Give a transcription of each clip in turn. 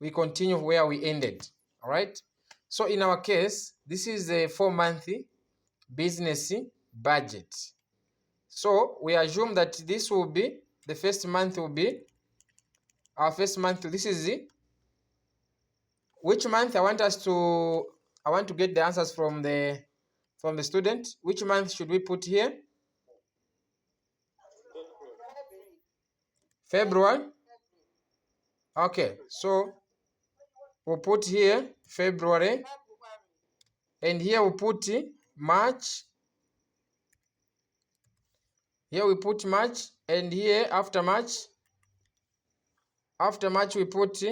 we continue where we ended. All right. So in our case, this is a 4-month business budget. So we assume that this will be the first month will be our first month. This is which month I want to get the answers from the student. Which month should we put here? February. Okay, so we'll put here February, and here we'll put March. Here we put March, and here after March we put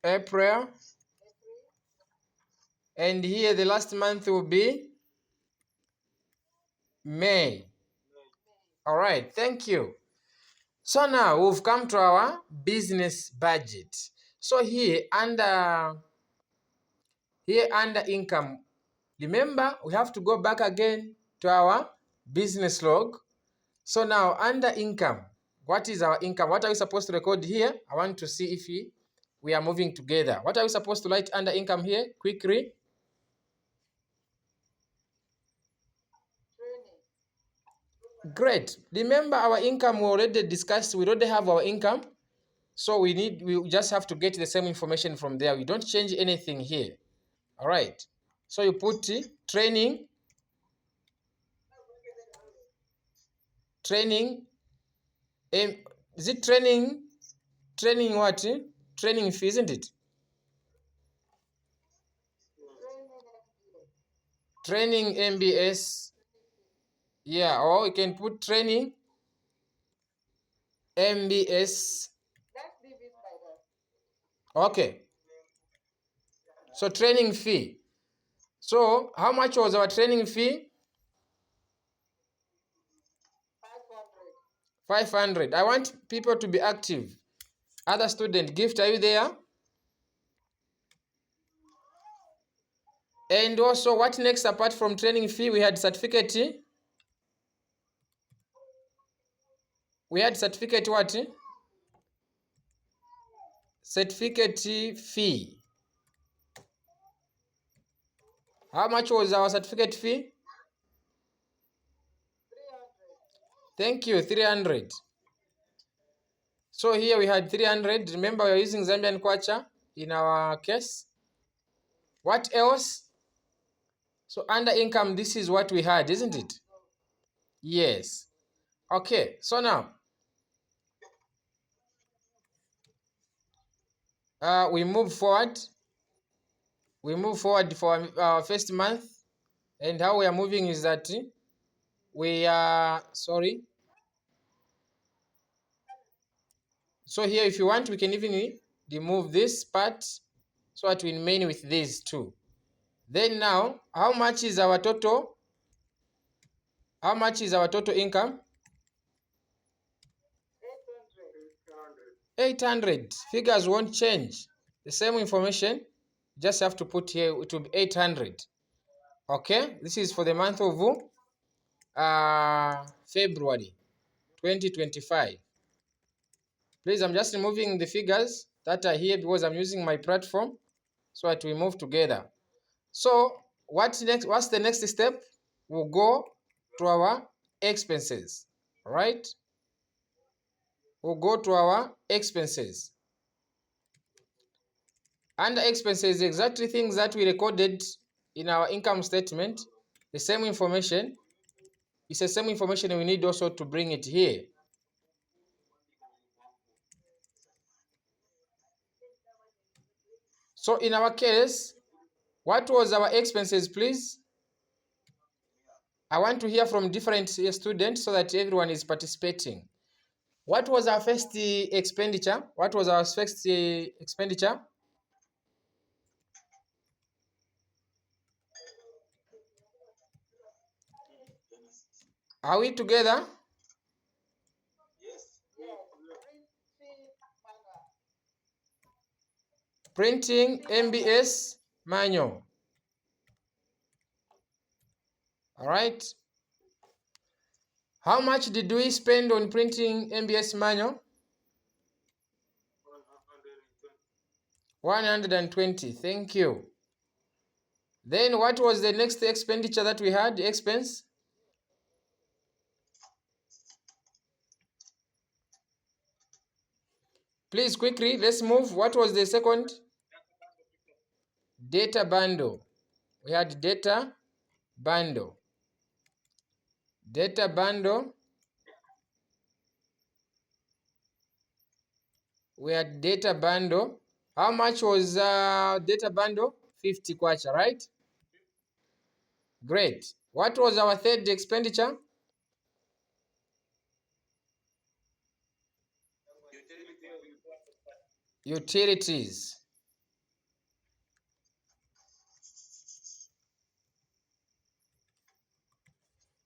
April, and here the last month will be May. All right, thank you. So now we've come to our business budget. So here under income, remember we have to go back again to our business log. So now under income, what is our income? What are we supposed to record here? I want to see if we are moving together. What are we supposed to write under income here? Quickly. Great. Remember our income we already discussed. We already have our income. So we just have to get the same information from there. We don't change anything here. All right. So you put training. Is it training what? Training fee, isn't it? Training MBS. Yeah, or you can put training MBS. Okay. So training fee. So how much was our training fee? 500. I want people to be active. Other student, Gift, are you there? And also, what next apart from training fee? We had certificate. We had certificate what? Certificate fee. How much was our certificate fee? 300. Thank you, 300. So here we had 300. Remember, we are using Zambian kwacha in our case. What else? So under income, this is what we had, isn't it? Yes. Okay, so now we move forward. We move forward for our first month. And how we are moving is that we are, sorry. So here, if you want, we can even remove this part so that we remain with these two. Then now, how much is our total? How much is our total income? 800. Figures won't change. The same information, just have to put here, it will be 800. Okay, this is for the month of February 2025. Please, I'm just removing the figures that are here because I'm using my platform so that we move together. So what's next? What's the next step? We'll go to our expenses, right? We'll go to our expenses. Under expenses, exactly things that we recorded in our income statement, the same information. It's the same information we need also to bring it here. So in our case, what was our expenses, please? I want to hear from different students so that everyone is participating. What was our first expenditure? What was our first expenditure? Are we together? Printing MBS manual. All right. How much did we spend on printing MBS manual? 120. Thank you. Then what was the next expenditure that we had? Expense? Please quickly, let's move. What was the second? Data bundle. We had data bundle. Data bundle. We had data bundle. How much was data bundle? 50 kwacha, right? Great. What was our third expenditure? Utilities.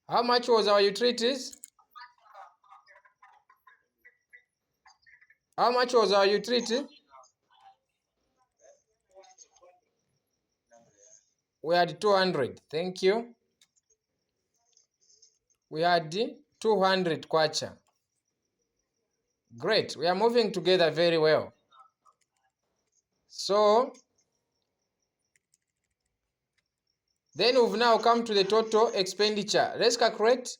How much was our utilities? How much was our utility? We had 200. Thank you. We had 200 kwacha. Great. We are moving together very well. So, then we've now come to the total expenditure. Let's calculate.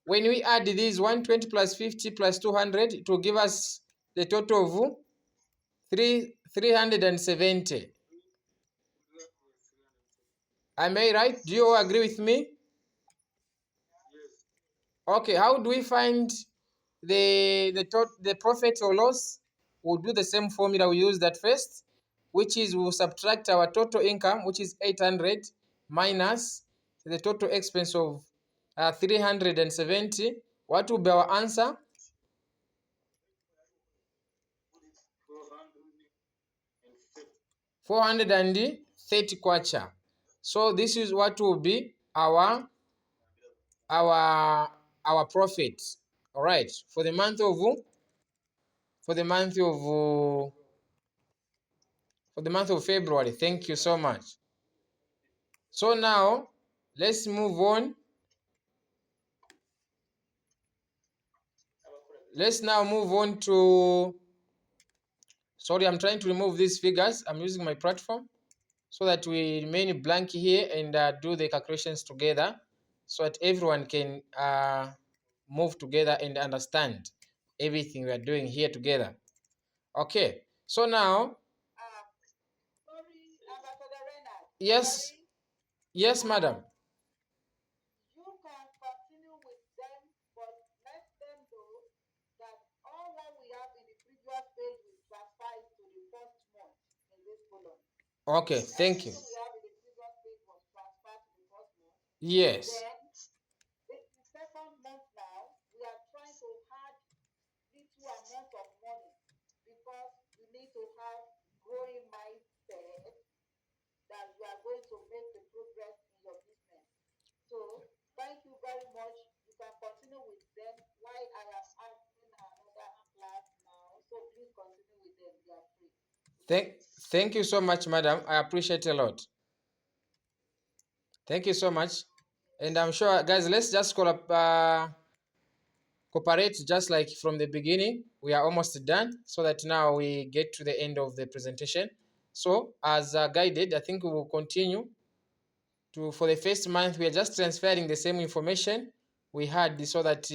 When we add these 120 plus 50 plus 200, it will give us the total of 370. Am I right? Do you all agree with me? Okay, how do we find the profit or loss? We'll do the same formula we used at first, which is we'll subtract our total income, which is 800, minus the total expense of 370. What will be our answer? 430 kwacha. So this is what will be our profit. All right, for the month of for the month of February. Thank you so much. So now let's move on. Let's now move on to, sorry, I'm trying to remove these figures. I'm using my platform so that we remain blank here and do the calculations together so that everyone can move together and understand everything we are doing here together. Okay, so now, yes, yes, madam. You can continue with them, but let them know that all what we have in the previous page will transfer it to the first month in this column. Okay, thank you. We have in the previous page was transferred to the first month. Yes. Then the second month now, we are trying to add little amount of money because you need to have growing mindset that you are going to make the progress in your business. So thank you very much. You can continue with them while I am asking another class now. So please continue with them. They are free. Thank you so much, madam. I appreciate a lot. Thank you so much. And I'm sure, guys, let's just cooperate just like from the beginning. We are almost done so that now we get to the end of the presentation. So as guided, I think we will continue to, for the first month, we are just transferring the same information we had so that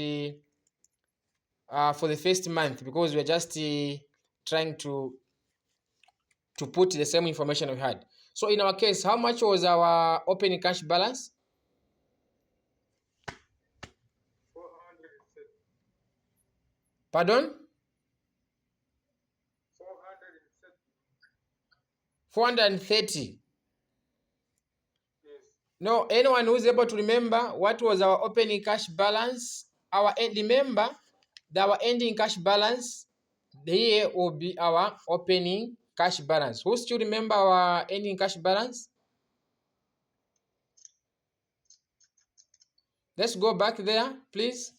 for the first month, because we are just trying to put the same information we had. So in our case, how much was our opening cash balance? 430. Pardon? 430. Yes. No, anyone who is able to remember what was our opening cash balance? Remember that our ending cash balance here will be our opening cash balance. Who still remember our ending cash balance? Let's go back there, please.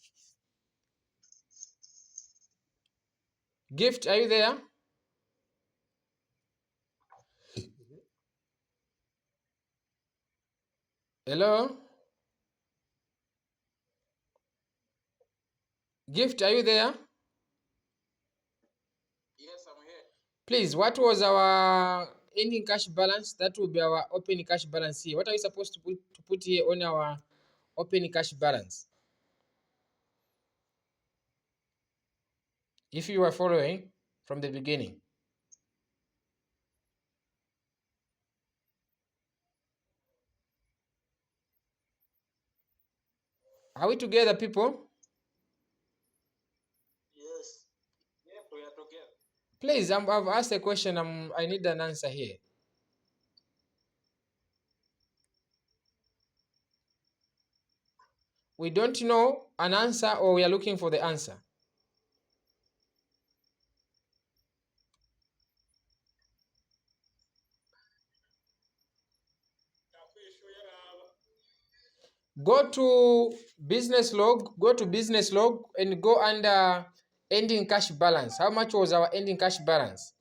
Gift, are you there? Hello? Gift, are you there? Yes, I'm here. Please, what was our ending cash balance? That will be our opening cash balance here. What are we supposed to put here on our opening cash balance? If you are following from the beginning. Are we together, people? Yes. Yes, we are together. Please, I've asked a question. I need an answer here. We don't know an answer, or we are looking for the answer. Go to business log, and go under ending cash balance. How much was our ending cash balance?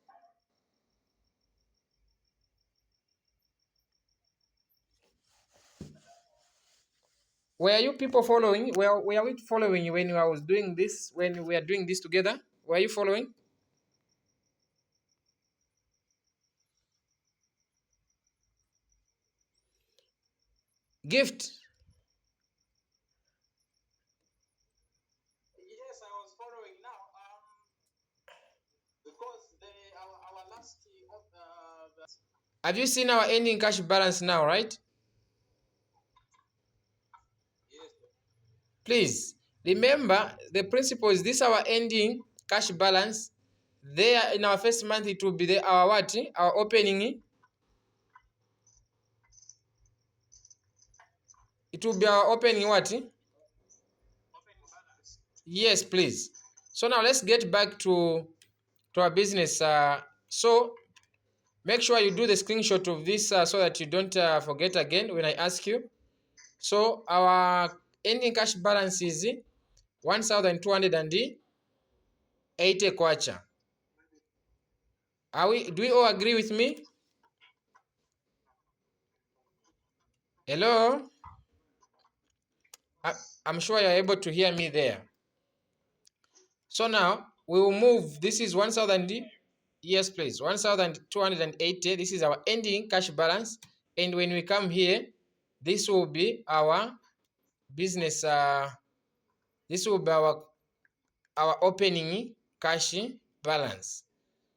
Were you people following? Were we following when I was doing this, when we are doing this together? Were you following? Gift. Yes, I was following now. Because our last Have you seen our ending cash balance now, right? yes. Please remember the principle is this: our ending cash balance. There in our first month it will be our what? Our opening. It will be our opening what? Opening balance. Yes, please. So now let's get back to our business. So make sure you do the screenshot of this so that you don't forget again when I ask you. So our ending cash balance is 1,280 kwacha. Do we all agree with me? Hello? I'm sure you're able to hear me there. So now we will move. This is 1,000. Yes, please. 1,280. This is our ending cash balance. And when we come here, this will be our business. This will be our opening cash balance.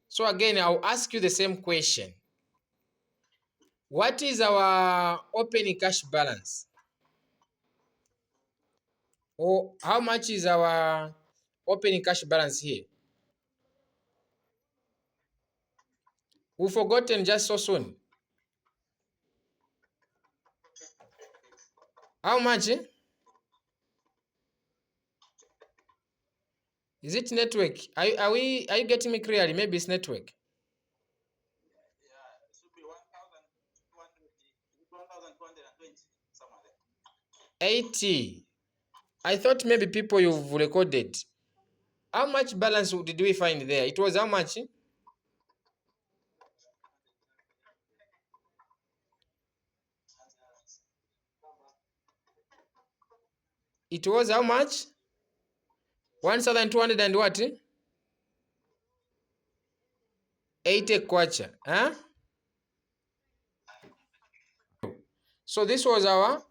So again, I'll ask you the same question. What is our opening cash balance? Or how much is our opening cash balance here? We've forgotten just so soon. How much? Is it network? Are you getting me clearly? Maybe it's network. Yeah, it should be 1,220 somewhere there. 80. I thought maybe people you've recorded. How much balance did we find there? It was how much? It was how much? 1,200 and what? 80 kwacha. Huh? So this was our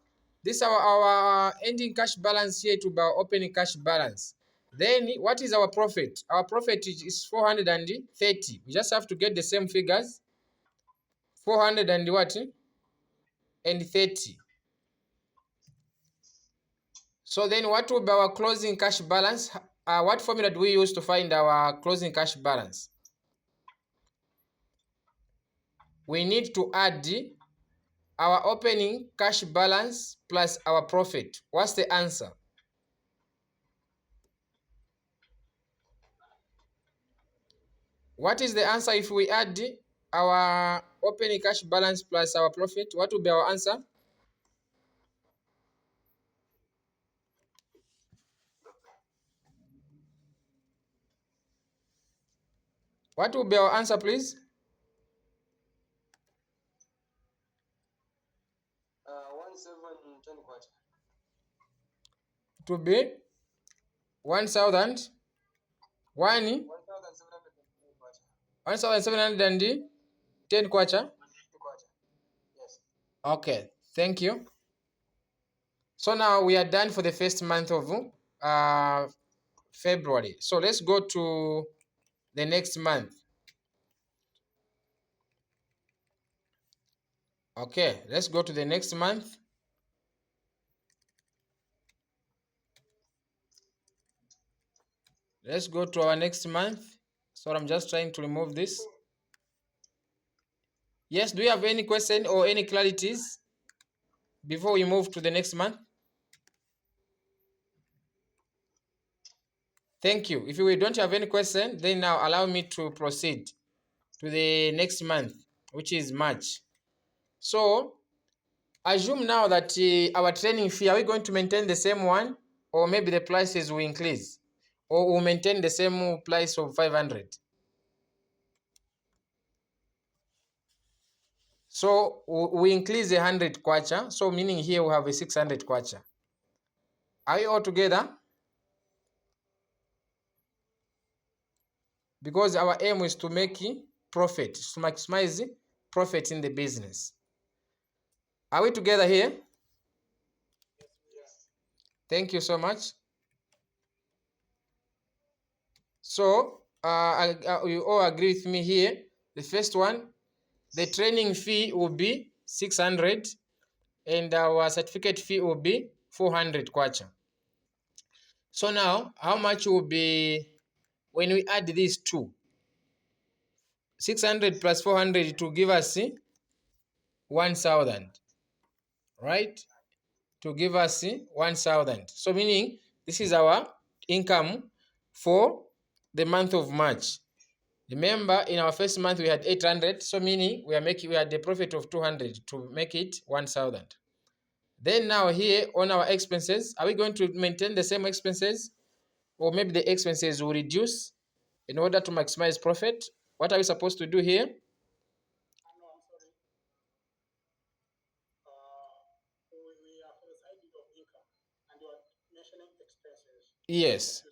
ending cash balance here to our opening cash balance. Then what is our profit? Our profit is 430. We just have to get the same figures. 400 and what? And 30. So then what will be our closing cash balance? What formula do we use to find our closing cash balance? We need to add our opening cash balance plus our profit. What's the answer? What is the answer if we add our opening cash balance plus our profit? What will be our answer? What will be our answer, please? 1,710 kwacha. It will be 1,000. 1. 1,710 kwacha. 1710 kwacha. Yes. Okay, thank you. So now we are done for the first month of February. So let's go to the next month. Okay, let's go to the next month. Let's go to our next month. So I'm just trying to remove this. Yes, do you have any question or any clarities before we move to the next month? Thank you. If we don't have any question, then now allow me to proceed to the next month, which is March. So assume now that our training fee, are we going to maintain the same one, or maybe the prices will increase, or we'll maintain the same price of 500? So we increase 100 kwacha, so meaning here we have a 600 kwacha. Are we all together? Because our aim is to make profit, to maximize profit in the business. Are we together here? Yes. Thank you so much. So you all agree with me here. The first one, the training fee will be 600 and our certificate fee will be 400 kwacha. So now how much will be when we add these two? 600 plus 400 to give us 1000, right? To give us 1000. So meaning this is our income for the month of March. Remember, in our first month we had 800, so meaning we had a profit of 200 to make it 1000. Then now here on our expenses, are we going to maintain the same expenses, or maybe the expenses will reduce in order to maximize profit? What are we supposed to do here? No, I'm sorry. We are for the side of income, and you are mentioning expenses. Yes.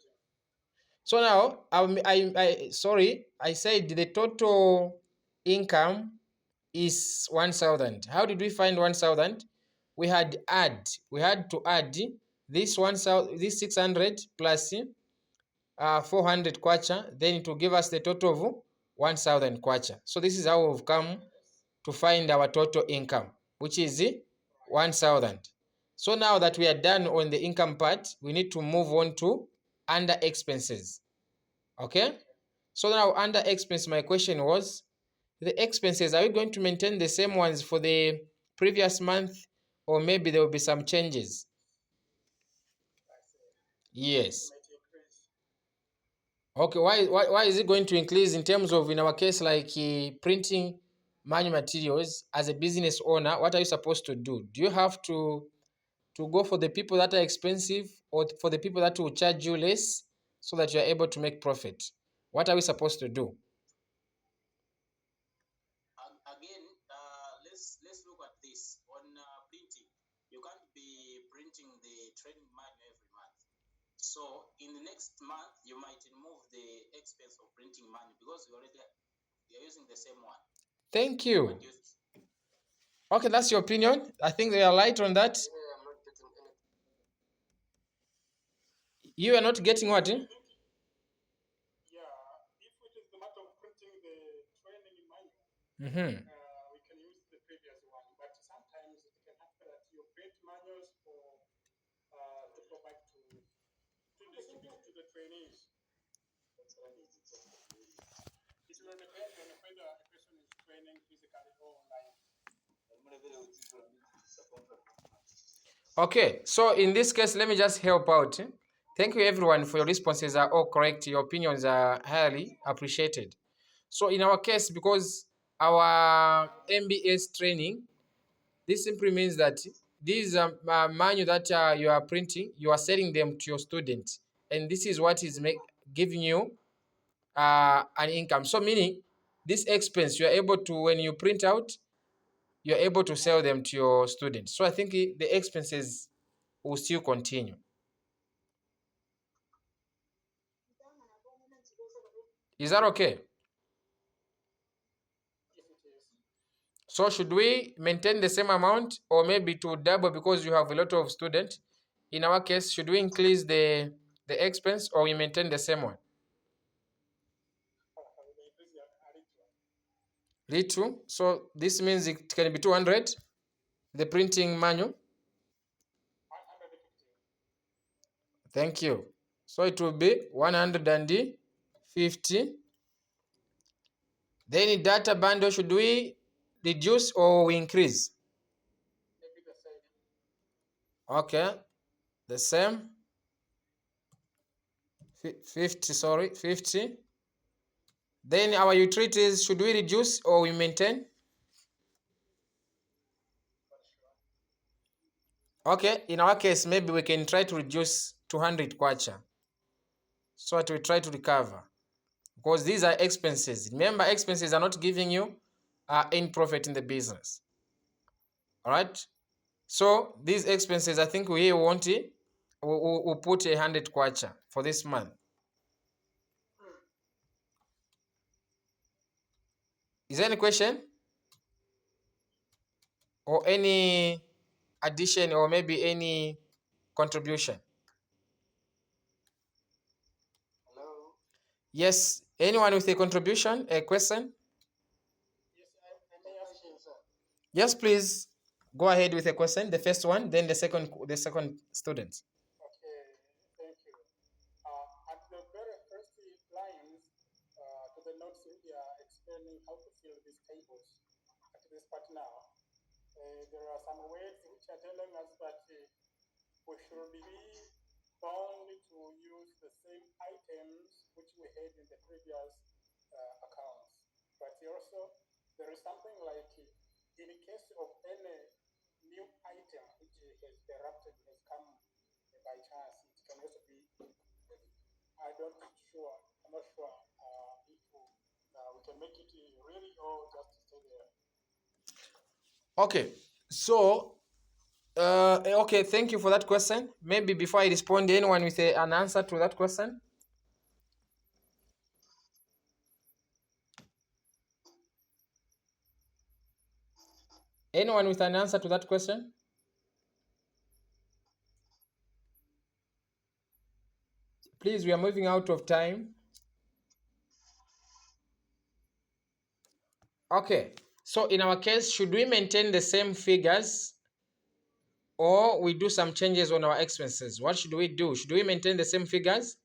So now I said the total income is 1000. How did we find 1000? We had to add this 1000, this 600 plus 400 kwacha, then it will give us the total of 1000 kwacha. So this is how we've come to find our total income, which is 1000. So now that we are done on the income part, we need to move on to under expenses. Okay, so now under expense, my question was, the expenses, are we going to maintain the same ones for the previous month, or maybe there will be some changes? Yes. Okay, why is it going to increase in terms of, in our case, like printing manual materials? As a business owner, what are you supposed to do? Do you have to go for the people that are expensive, or for the people that will charge you less, so that you are able to make profit? What are we supposed to do? Again, let's look at this on printing. You can't be printing the training manual every month. So in the next month, you might remove the expense of printing manual because you're using the same one. Thank you. Okay, that's your opinion. I think they are light on that. You are not getting what? Yeah, if it is the matter of printing the training manual, we can use the previous one. But sometimes it can happen that you print manuals for to provide to distribute to the trainees. It will depend on whether a person is training physically or online. Okay, so in this case, let me just help out. Thank you everyone for your responses are all correct. Your opinions are highly appreciated. So in our case, because our MBS training, this simply means that these manual that you are printing, you are selling them to your students, and this is what is giving you an income. So meaning this expense, you are able to, when you print out, you're able to sell them to your students. So I think the expenses will still continue. Is that okay? So should we maintain the same amount or maybe to double because you have a lot of students? In our case, should we increase the expense or we maintain the same one? Little. So this means it can be 200. The printing manual. Thank you. So it will be 150. Then data bundle, should we reduce or we increase? Okay, the same. 50, sorry, 50. Then our utilities, should we reduce or we maintain? Okay, in our case, maybe we can try to reduce 200 kwacha. So that we try to recover. Because these are expenses. Remember, expenses are not giving you any profit in the business. All right? So these expenses, I think we want it. We'll put 100 kwacha for this month. Is there any question? Or any addition or maybe any contribution? Hello? Yes, anyone with a contribution, a question? Yes, please go ahead with a question. The first one, then the second student. Okay, thank you. At the very first lines to the notes we are explaining how to fill these tables at this part now. There are some words which are telling us that we should be bound to use the same items which we had in the previous accounts. But also, there is something like in case of any new item which has erupted, has come by chance, it can also be. I'm not sure. I'm not sure if we can make it really or just stay there. Okay, so okay, thank you for that question. Maybe before I respond, anyone with an answer to that question? Anyone with an answer to that question? Please, we are moving out of time. Okay, so in our case, should we maintain the same figures or we do some changes on our expenses? What should we do? Should we maintain the same figures?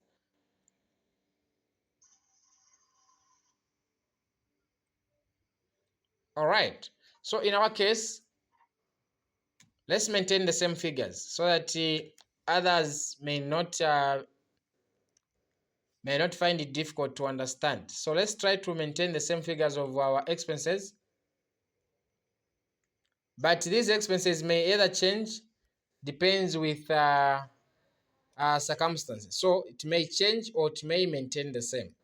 All right. So in our case, let's maintain the same figures so that others may not find it difficult to understand. So let's try to maintain the same figures of our expenses. But these expenses may either change, depends with circumstances. So it may change or it may maintain the same.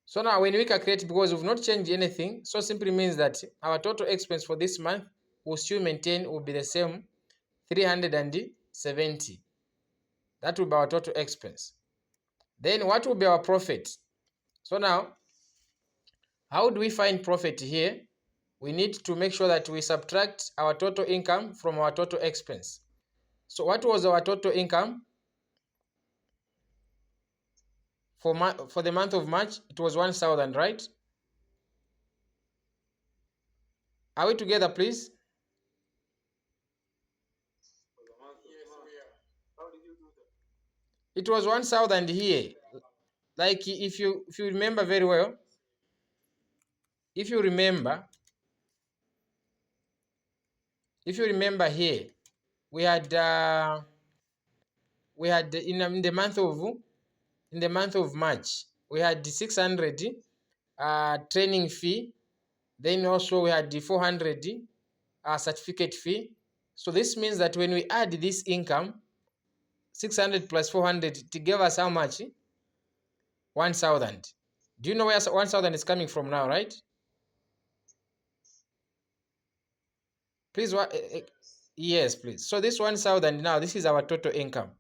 So now when we calculate, because we've not changed anything, so simply means that our total expense for this month will still maintain, will be the same, 370. That will be our total expense. Then what will be our profit? So now, how do we find profit here? We need to make sure that we subtract our total income from our total expense. So what was our total income for the month of March? It was 1,000, right? Are we together, please? It was 1,000 here. Like if you remember very well, if you remember here, we had in the month of March, we had the 600 training fee. Then also we had the 400 certificate fee. So this means that when we add this income, 600 plus 400, it gave us how much? 1,000. Do you know where 1,000 is coming from now, right? Please, what? Yes, please. So this 1,000 now, this is our total income.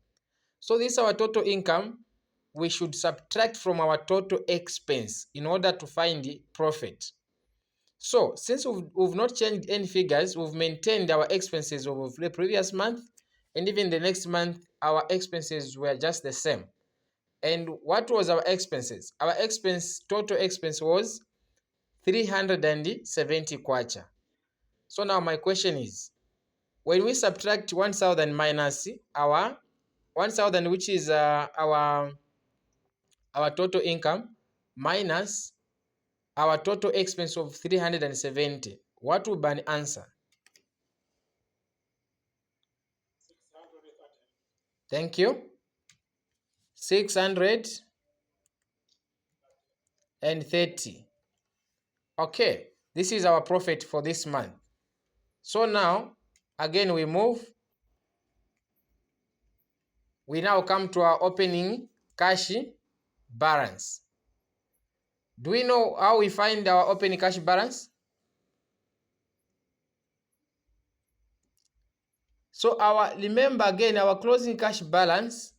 So this is our total income. We should subtract from our total expense in order to find the profit. So since we've not changed any figures, we've maintained our expenses of the previous month, and even the next month our expenses were just the same. And what was our expenses? Our total expense was 370 kwacha. So now my question is, when we subtract 1000 minus our 1000, which is our total income, minus our total expense of 370, what will be an answer? Thank you. 630. Okay, this is our profit for this month. So now again we now come to our opening cash balance. Do we know how we find our opening cash balance? So remember again, our closing cash balance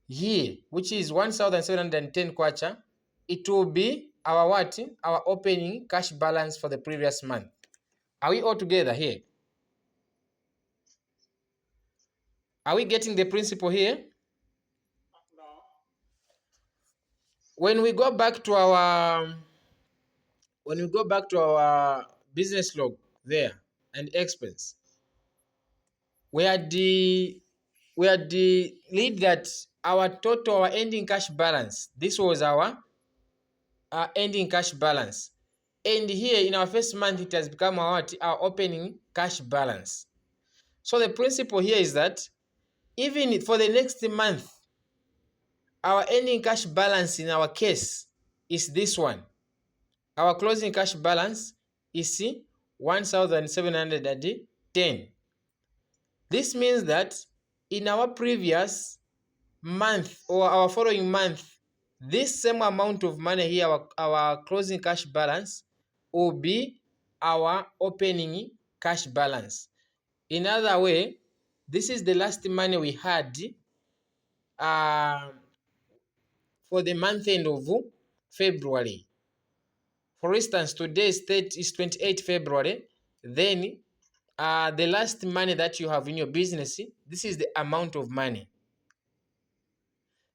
here, which is 1710 kwacha, it will be our what? Our opening cash balance for the previous month. Are we all together here? Are we getting the principle here? No. When we go back to our business log there and expense, we had the lead that our ending cash balance, this was our ending cash balance, and here in our first month it has become our opening cash balance. So the principle here is that even for the next month, our ending cash balance in our case is this one. Our closing cash balance is 1710. This means that in our previous month or our following month, this same amount of money here, our closing cash balance, will be our opening cash balance. In other way, this is the last money we had for the month end of February. For instance, today is 28 February. Then the last money that you have in your business, this is the amount of money.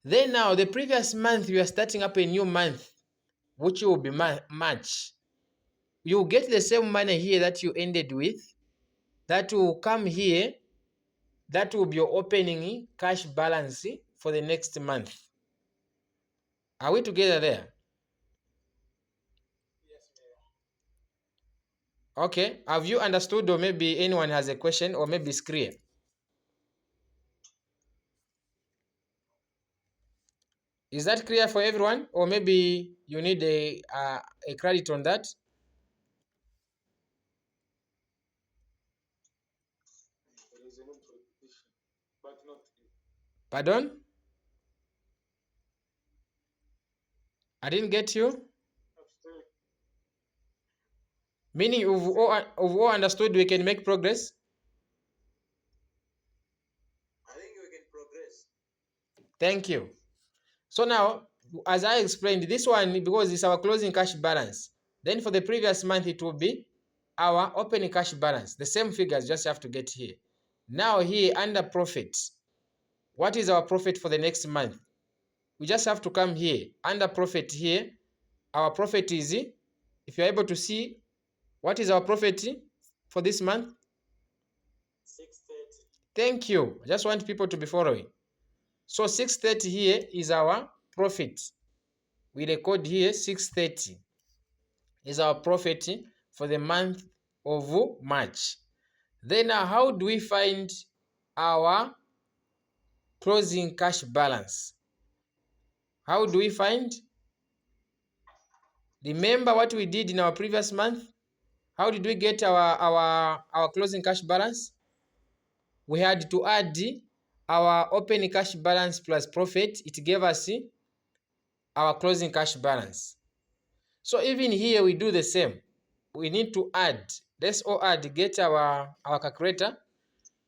Then now the previous month you are starting up a new month, which will be March. You get the same money here that you ended with. That will come here. That will be your opening cash balance for the next month. Are we together there? Yes, Mayor. Okay. Have you understood, or maybe anyone has a question, or maybe it's clear? Is that clear for everyone, or maybe you need a credit on that? There is a room for repetition, but not clear. Pardon? I didn't get you. Meaning you've all understood we can make progress? I think we can progress. Thank you. So now, as I explained, this one, because it's our closing cash balance, then for the previous month it will be our opening cash balance. The same figures, just have to get here. Now here under profit, what is our profit for the next month? We just have to come here under profit here. Our profit is, if you're able to see, what is our profit for this month? 630. Thank you. I just want people to be following. So 630 here is our profit. We record here 630 is our profit for the month of March. Then how do we find our closing cash balance? How do we find? Remember what we did in our previous month? How did we get our closing cash balance? We had to add our opening cash balance plus profit. It gave us our closing cash balance. So even here we do the same. We need to add. Let's all add. Get our calculator.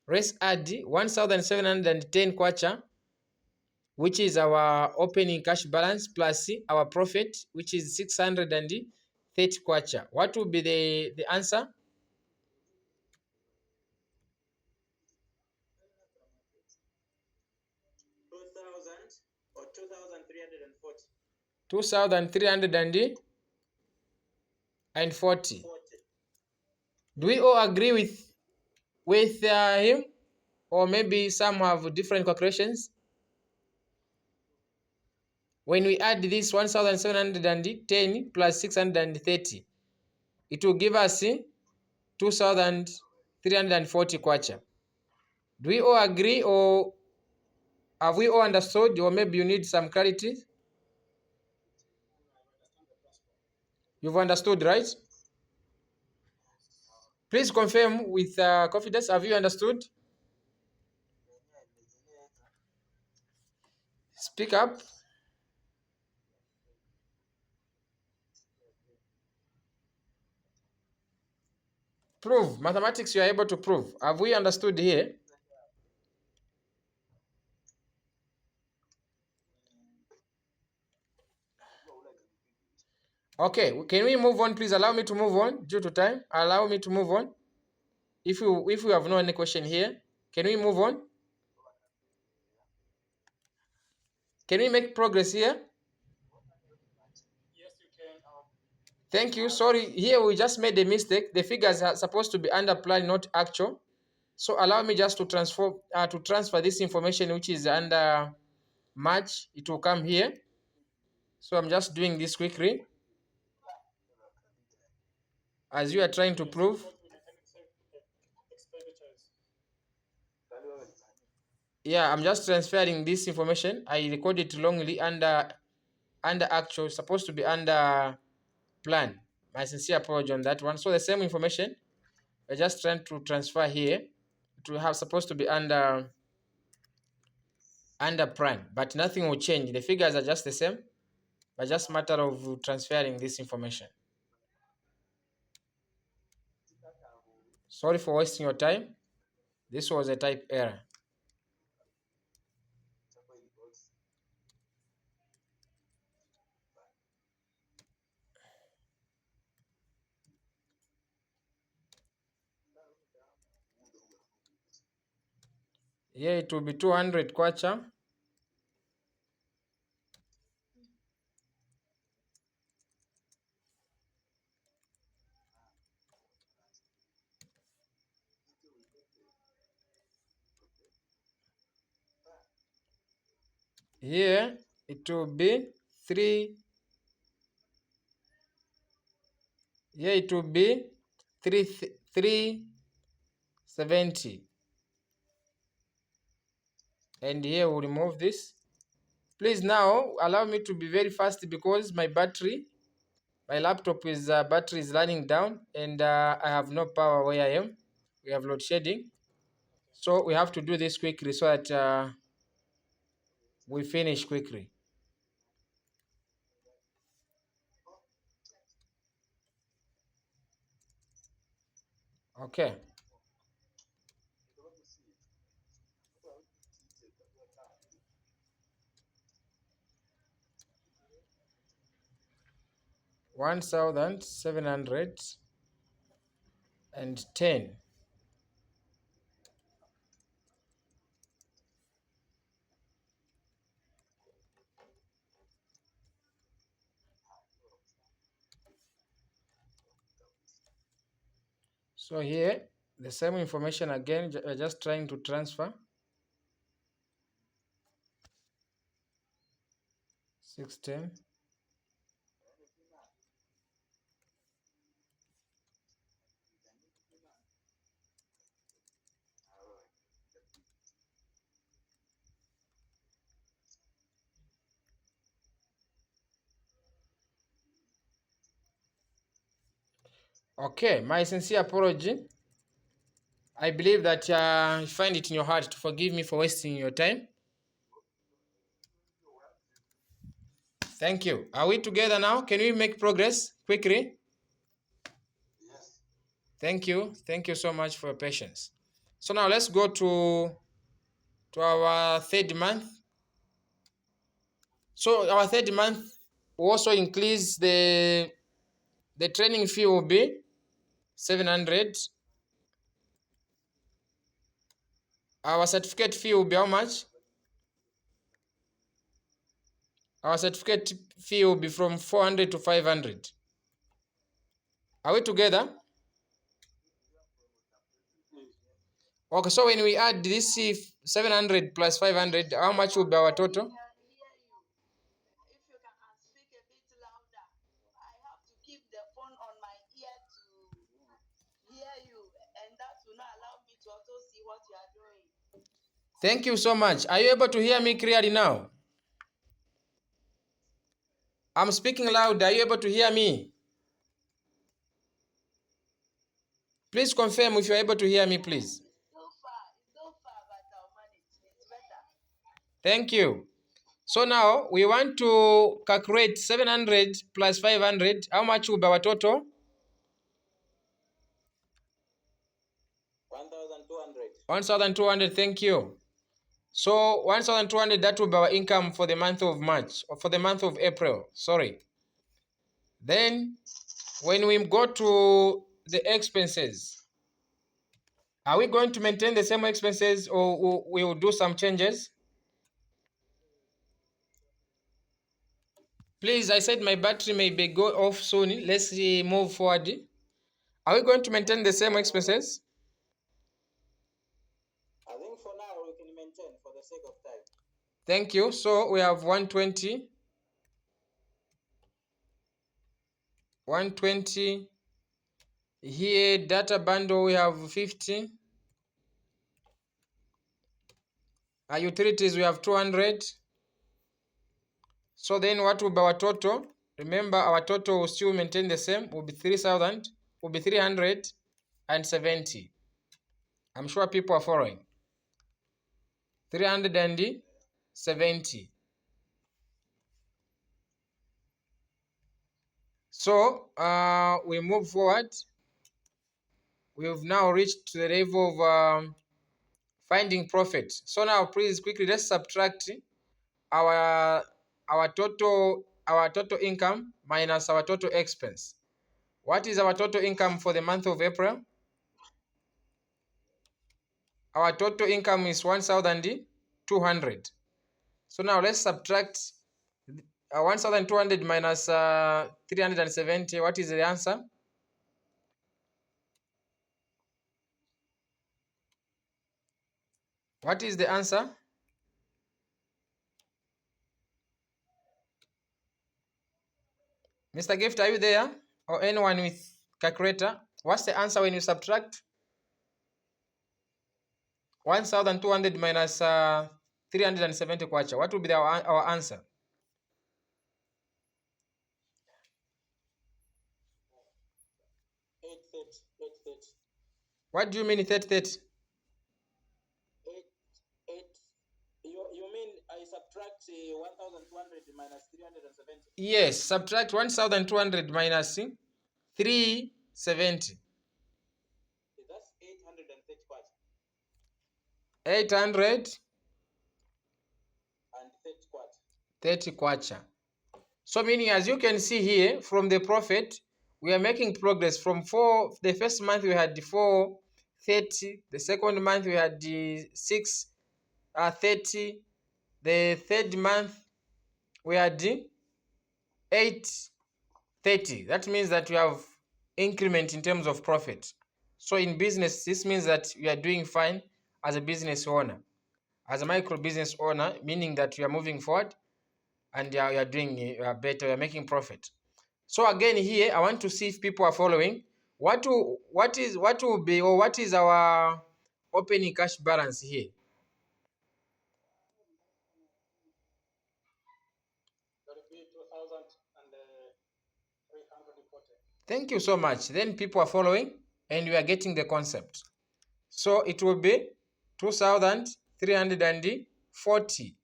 Let's add 1710 kwacha which is our opening cash balance plus our profit, which is 630 kwacha. What will be the answer? 2,340. Do we all agree with him, or maybe some have different calculations? When we add this 1,710 plus 630, it will give us 2,340 kwacha. Do we all agree, or have we all understood, or maybe you need some clarity? You've understood, right? Please confirm with confidence. Have you understood? Speak up. Prove. Mathematics you are able to prove. Have we understood here? Okay, can we move on? Please allow me to move on due to time. Allow me to move on. If you have no any question here, can we move on? Can we make progress here? Thank you. Sorry, here we just made a mistake. The figures are supposed to be under plan, not actual. So allow me just to transfer this information which is under March. It will come here. So I'm just doing this quickly as you are trying to prove. Yeah, I'm just transferring this information. I recorded it wrongly under actual. It's supposed to be under plan. My sincere apology on that one. So the same information we're just trying to transfer here. It will have supposed to be under plan, but nothing will change. The figures are just the same, but just matter of transferring this information. Sorry for wasting your time. This was a type error. Here it will be 200 kwacha. Here it will be 3. Here it will be 370. And here we'll remove this. Please now allow me to be very fast because my laptop is battery is running down, and I have no power where I am. We have load shedding, so we have to do this quickly so that we finish quickly. Okay. $1,710. So here the same information again. We're just trying to transfer 610. Okay, my sincere apology. I believe that you find it in your heart to forgive me for wasting your time. Thank you. Are we together now? Can we make progress quickly? Thank you. Thank you so much for your patience. So now let's go to our third month. So our third month will also increase the training fee will be 700. Our certificate fee will be how much? Our certificate fee will be from 400 to 500. Are we together? Okay, so when we add this 700 plus 500, how much will be our total? If you can speak a bit louder, I have to keep the phone on my ear to hear you, and that will not allow me to also see what you are doing. Thank you so much. Are you able to hear me clearly now? I'm speaking loud. Are you able to hear me? Please confirm if you're able to hear me, please. It's so far, but I'll manage. It's better. Thank you. So now we want to calculate 700 plus 500. How much will be our total? 1,200. 1,200. Thank you. So 1,200, that will be our income for the month of March, or for the month of April. Sorry. Then when we go to the expenses, are we going to maintain the same expenses or we will do some changes? Please, I said my battery may be go off soon. Let's move forward. Are we going to maintain the same expenses? I think for now we can maintain for the sake of time. Thank you. So we have 120. 120. Here, data bundle, we have 50. Our utilities, we have 200. So then what will be our total? Remember, our total will still maintain the same. Will be 3,000. Will be 370. I'm sure people are following. 370. So we move forward. We've now reached the level of finding profit. So now, please quickly let's subtract our total income minus our total expense. What is our total income for the month of April? Our total income is 1,200. So now let's subtract 1,200 minus 370. What is the answer? What is the answer? Mr. Gift, are you there? Or anyone with calculator? What's the answer when you subtract 1,200 minus 370 kwacha? What will be our answer? 830. What do you mean 30? 8. You mean I subtract 1,200 minus 370? Yes, subtract 1,200 minus 370. That's 830 kwacha. 830 kwacha. 30 kwacha. So meaning, as you can see here from the profit, we are making progress from the first month we had 430, the second month we had 630, the third month we had 830. That means that we have increment in terms of profit. So in business, this means that we are doing fine as a business owner, as a micro business owner, meaning that we are moving forward and we are doing better, we are making profit. So again here, I want to see if people are following. What will be, or what is our opening cash balance here? That will be 2,340. Thank you so much. Then people are following and we are getting the concept. So it will be 2,340.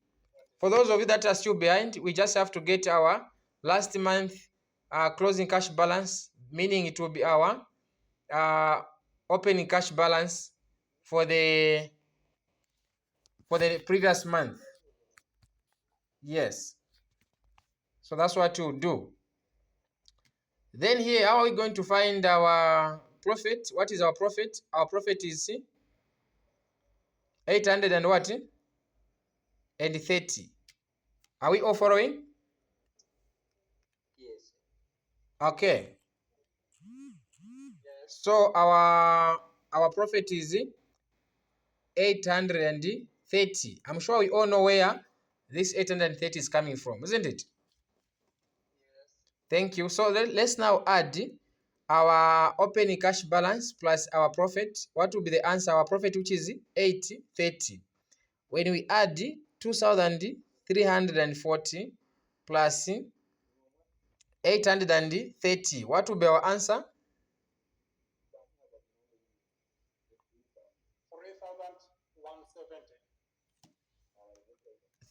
For those of you that are still behind, we just have to get our last month closing cash balance, meaning it will be our opening cash balance for the previous month. Yes. So that's what we'll do. Then here, how are we going to find our profit? What is our profit? Our profit is 800 and what? And 30. Are we all following? Yes. Okay. So our profit is 830. I'm sure we all know where this 830 is coming from, isn't it? Yes. Thank you. So let's now add our opening cash balance plus our profit. What will be the answer? Our profit, which is 830. When we add 2,340 plus 830, what will be our answer? 3,170.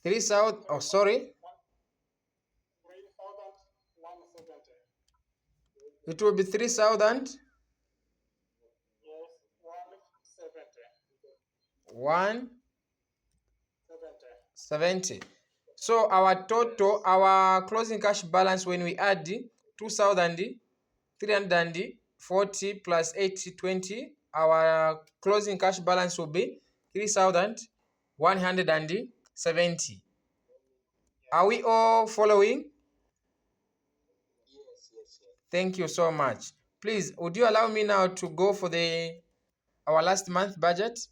3,000. Oh, sorry. 3,170. It will be 3,000. Yes, 170. 170. So our total, our closing cash balance when we add 2,340 plus 820, our closing cash balance will be 3,170. Are we all following? Yes, yes, yes. Thank you so much. Please, would you allow me now to go for our last month budget?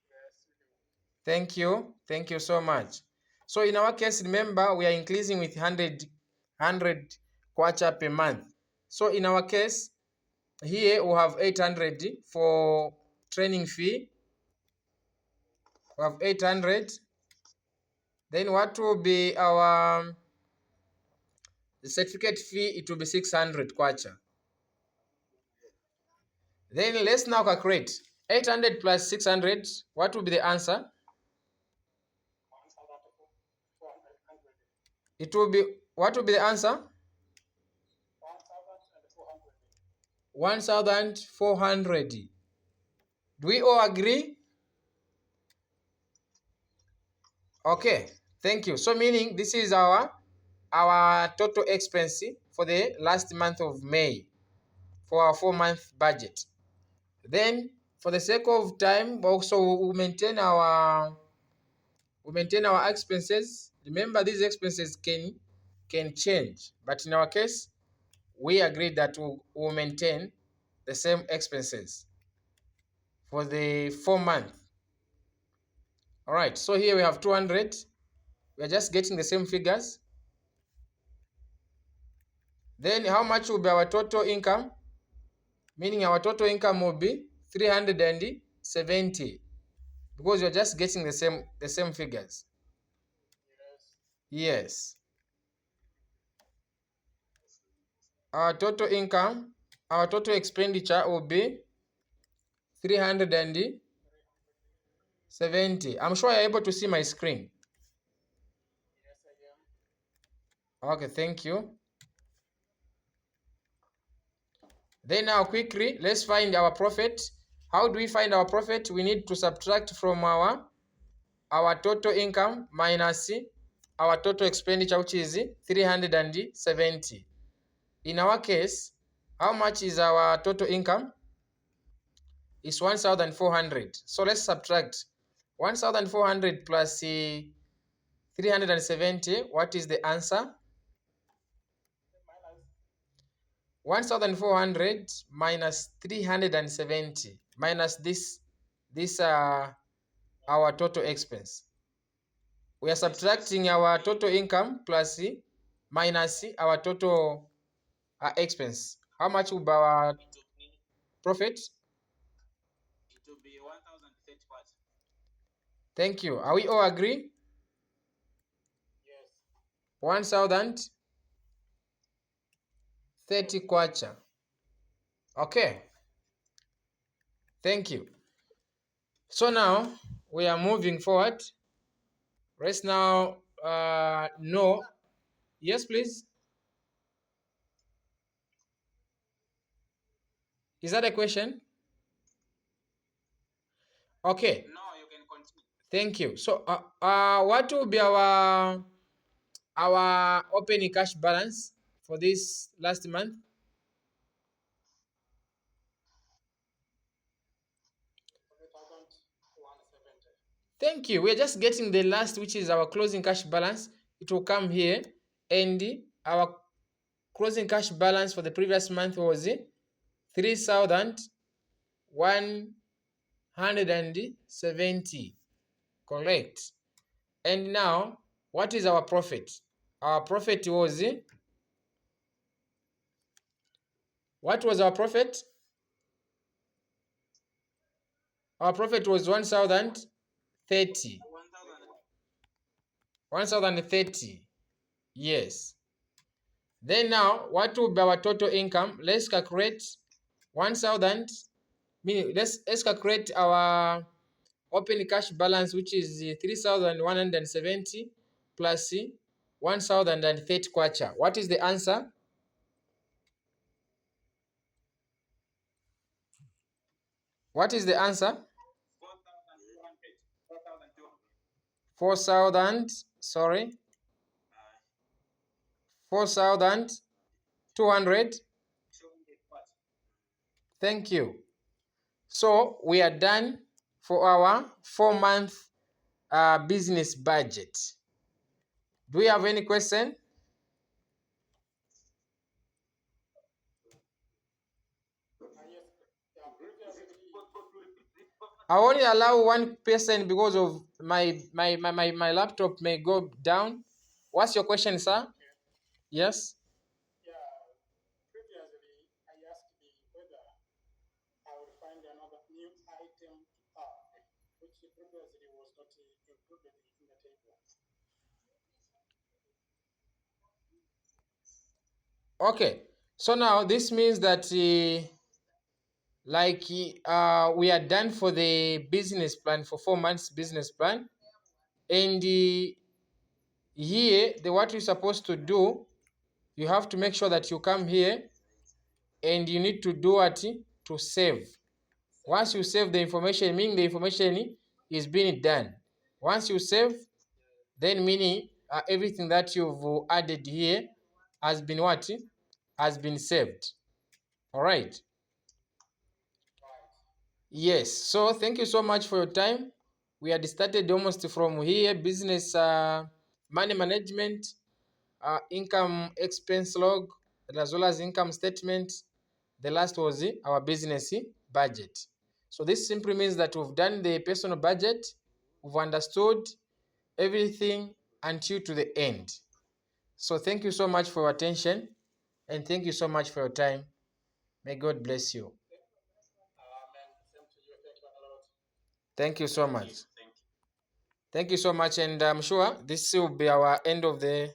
Yes, Thank you. Thank you so much. So in our case, remember, we are increasing with 100 kwacha per month. So in our case, here we have 800 for training fee. We have 800. Then what will be our the certificate fee? It will be 600 kwacha. Then let's now calculate 800 plus 600. What will be the answer? 1,400. It will be, what will be the answer? 1,400. 1,400. Do we all agree? Okay, thank you. So meaning this is our total expense for the last month of May for our 4-month budget. Then for the sake of time, also we maintain our expenses. Remember, these expenses can change, but in our case, we agreed that we'll maintain the same expenses for the 4 month. All right, so here we have 200. We are just getting the same figures. Then how much will be our total income? Meaning our total income will be 370 because you're just getting the same figures. Yes. Yes. Our total income, our total expenditure will be 370. I'm sure you're able to see my screen. Yes, I am. Okay, thank you. Then now quickly, let's find our profit. How do we find our profit? We need to subtract from our total income minus our total expenditure, which is 370. In our case, how much is our total income? It's 1,400. So let's subtract 1,400 plus 370. What is the answer? 1,400 minus 370 minus this our total expense. We are subtracting our total income plus minus our total expense. How much will be our profit? It will be 1,030 watts. Thank you. Are we all agree? Yes. 1,030 kwacha. Okay. Thank you. So now we are moving forward. Let's now know. Yes, please. Is that a question? Okay. No, you can continue. Thank you. So what will be our opening cash balance for this last month? Thank you. We're just getting the last, which is our closing cash balance. It will come here, and our closing cash balance for the previous month was 3,170. Correct. And now, what is our profit? Our profit was, what was our profit? Our profit was 1,030. 1,030. Yes. Then now, what will be our total income? Let's calculate 1,000. Meaning, let's calculate our open cash balance, which is 3,170 plus 1,030 kwacha. What is the answer? What is the answer? 4,000. Sorry. 4,200. Thank you. So we are done for our 4-month business budget. Do we have any question? I only allow one person because of my laptop may go down. What's your question, sir? Yes. Okay. So now this means that we are done for the business plan for 4 months business plan, and here what you're supposed to do, you have to make sure that you come here and you need to do what? To save. Once you save the information, meaning the information is being done. Once you save, then meaning everything that you've added here has been what? Has been saved. All right. Yes. So thank you so much for your time. We had started almost from here: business, money management, income expense log, as well as income statement. The last was our business budget. So this simply means that we've done the personal budget, we've understood everything until to the end. So thank you so much for your attention, and thank you so much for your time. May God bless you. Thank you so much. Thank you so much, and I'm sure this will be our end of the